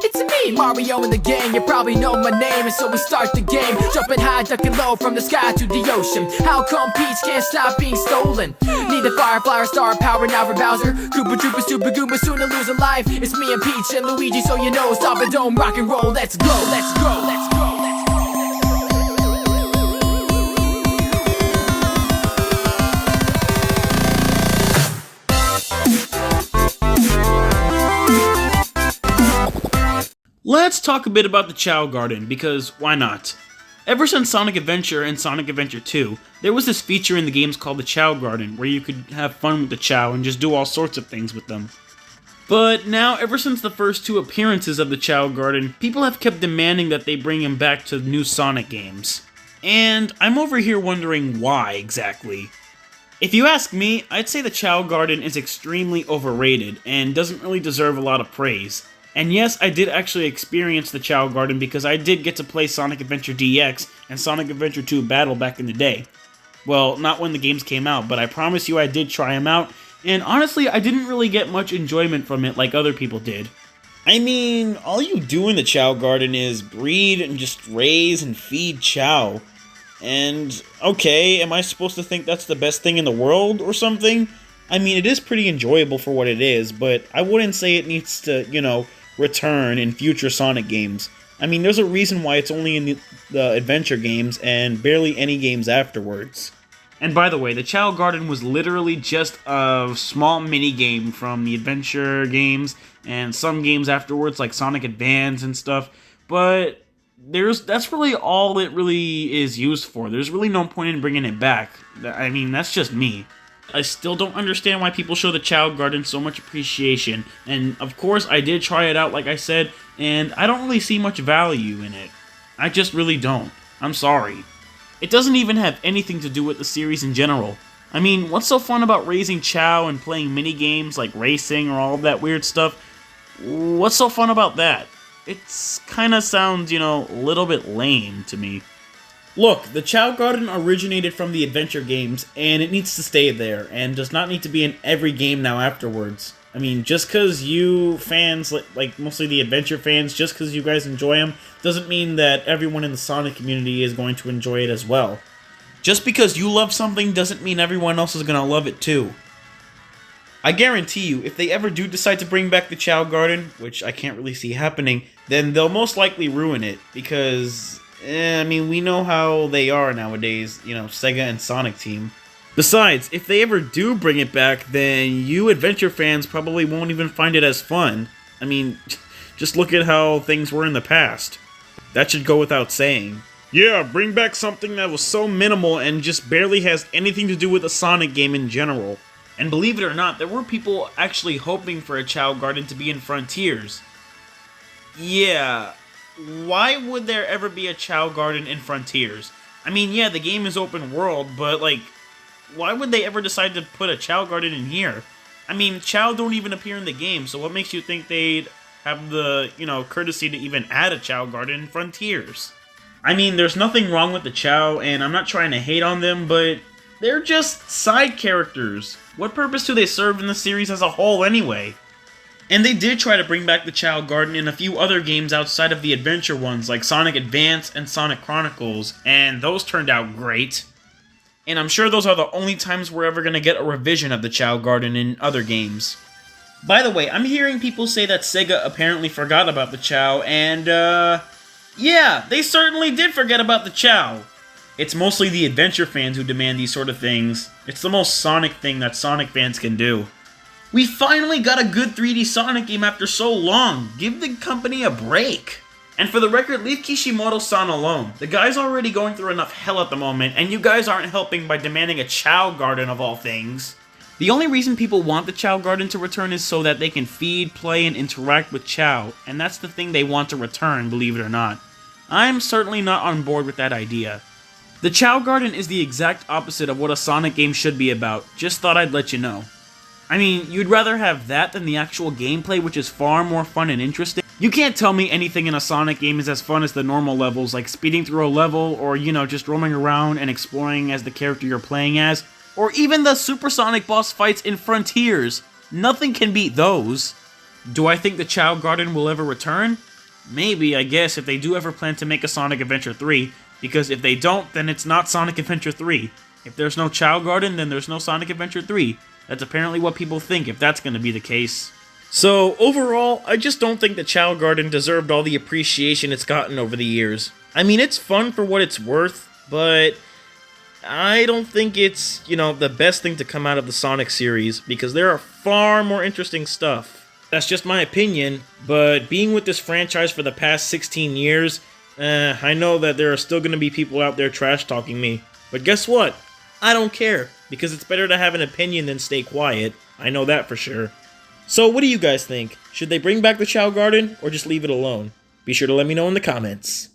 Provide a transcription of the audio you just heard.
It's me, Mario and the gang, you probably know my name. And so we start the game, jumping high, ducking low, from the sky to the ocean. How come Peach can't stop being stolen? Need the Firefly or Star Power now for Bowser. Koopa Troopa, Super Goomba, soon to lose a life. It's me and Peach and Luigi, so you know, stop and don't rock and roll. Let's go, let's go, let's go. Let's talk a bit about the Chao Garden, because why not? Ever since Sonic Adventure and Sonic Adventure 2, there was this feature in the games called the Chao Garden, where you could have fun with the Chao and just do all sorts of things with them. But now, ever since the first two appearances of the Chao Garden, people have kept demanding that they bring him back to new Sonic games. And I'm over here wondering why, exactly. If you ask me, I'd say the Chao Garden is extremely overrated, and doesn't really deserve a lot of praise. And yes, I did actually experience the Chao Garden because I did get to play Sonic Adventure DX and Sonic Adventure 2 Battle back in the day. Well, not when the games came out, but I promise you I did try them out, and honestly, I didn't really get much enjoyment from it like other people did. I mean, all you do in the Chao Garden is breed and just raise and feed Chao. And, okay, am I supposed to think that's the best thing in the world or something? I mean, it is pretty enjoyable for what it is, but I wouldn't say it needs to, return in future Sonic games. I mean, there's a reason why it's only in the adventure games and barely any games afterwards. And by the way, the Chao Garden was literally just a small mini-game from the adventure games and some games afterwards, like Sonic Advance and stuff, but that's really all it really is used for. There's really no point in bringing it back. I mean, that's just me. I still don't understand why people show the Chao Garden so much appreciation, and of course I did try it out like I said, and I don't really see much value in it. I just really don't. I'm sorry. It doesn't even have anything to do with the series in general. I mean, what's so fun about raising Chao and playing mini-games like racing or all of that weird stuff? What's so fun about that? It's kinda sounds, a little bit lame to me. Look, the Chao Garden originated from the adventure games, and it needs to stay there, and does not need to be in every game now afterwards. I mean, just because you fans, like mostly the adventure fans, just because you guys enjoy them, doesn't mean that everyone in the Sonic community is going to enjoy it as well. Just because you love something doesn't mean everyone else is going to love it too. I guarantee you, if they ever do decide to bring back the Chao Garden, which I can't really see happening, then they'll most likely ruin it, because I mean, we know how they are nowadays, SEGA and SonicTeam. Besides, if they ever do bring it back, then you adventure fans probably won't even find it as fun. I mean, just look at how things were in the past. That should go without saying. Yeah, bring back something that was so minimal and just barely has anything to do with a Sonic game in general. And believe it or not, there were people actually hoping for a Chao Garden to be in Frontiers. Yeah. Why would there ever be a Chao Garden in Frontiers? I mean, yeah, the game is open world, but, why would they ever decide to put a Chao Garden in here? I mean, Chao don't even appear in the game, so what makes you think they'd have the, courtesy to even add a Chao Garden in Frontiers? I mean, there's nothing wrong with the Chao, and I'm not trying to hate on them, but they're just side characters. What purpose do they serve in the series as a whole, anyway? And they did try to bring back the Chao Garden in a few other games outside of the adventure ones, like Sonic Advance and Sonic Chronicles, and those turned out great. And I'm sure those are the only times we're ever going to get a revision of the Chao Garden in other games. By the way, I'm hearing people say that SEGA apparently forgot about the Chao, and, yeah, they certainly did forget about the Chao. It's mostly the adventure fans who demand these sort of things. It's the most Sonic thing that Sonic fans can do. We finally got a good 3D Sonic game after so long. Give the company a break. And for the record, leave Kishimoto-san alone. The guy's already going through enough hell at the moment, and you guys aren't helping by demanding a Chao Garden of all things. The only reason people want the Chao Garden to return is so that they can feed, play, and interact with Chao, and that's the thing they want to return, believe it or not. I'm certainly not on board with that idea. The Chao Garden is the exact opposite of what a Sonic game should be about. Just thought I'd let you know. I mean, you'd rather have that than the actual gameplay, which is far more fun and interesting. You can't tell me anything in a Sonic game is as fun as the normal levels, like speeding through a level, or, just roaming around and exploring as the character you're playing as, or even the supersonic boss fights in Frontiers. Nothing can beat those. Do I think the Chao Garden will ever return? Maybe, I guess, if they do ever plan to make a Sonic Adventure 3, because if they don't, then it's not Sonic Adventure 3. If there's no Chao Garden, then there's no Sonic Adventure 3. That's apparently what people think, if that's going to be the case. So, overall, I just don't think the Chao Garden deserved all the appreciation it's gotten over the years. I mean, it's fun for what it's worth, but I don't think it's, the best thing to come out of the Sonic series, because there are far more interesting stuff. That's just my opinion, but being with this franchise for the past 16 years, I know that there are still going to be people out there trash-talking me. But guess what? I don't care, because it's better to have an opinion than stay quiet. I know that for sure. So what do you guys think? Should they bring back the Chao Garden, or just leave it alone? Be sure to let me know in the comments.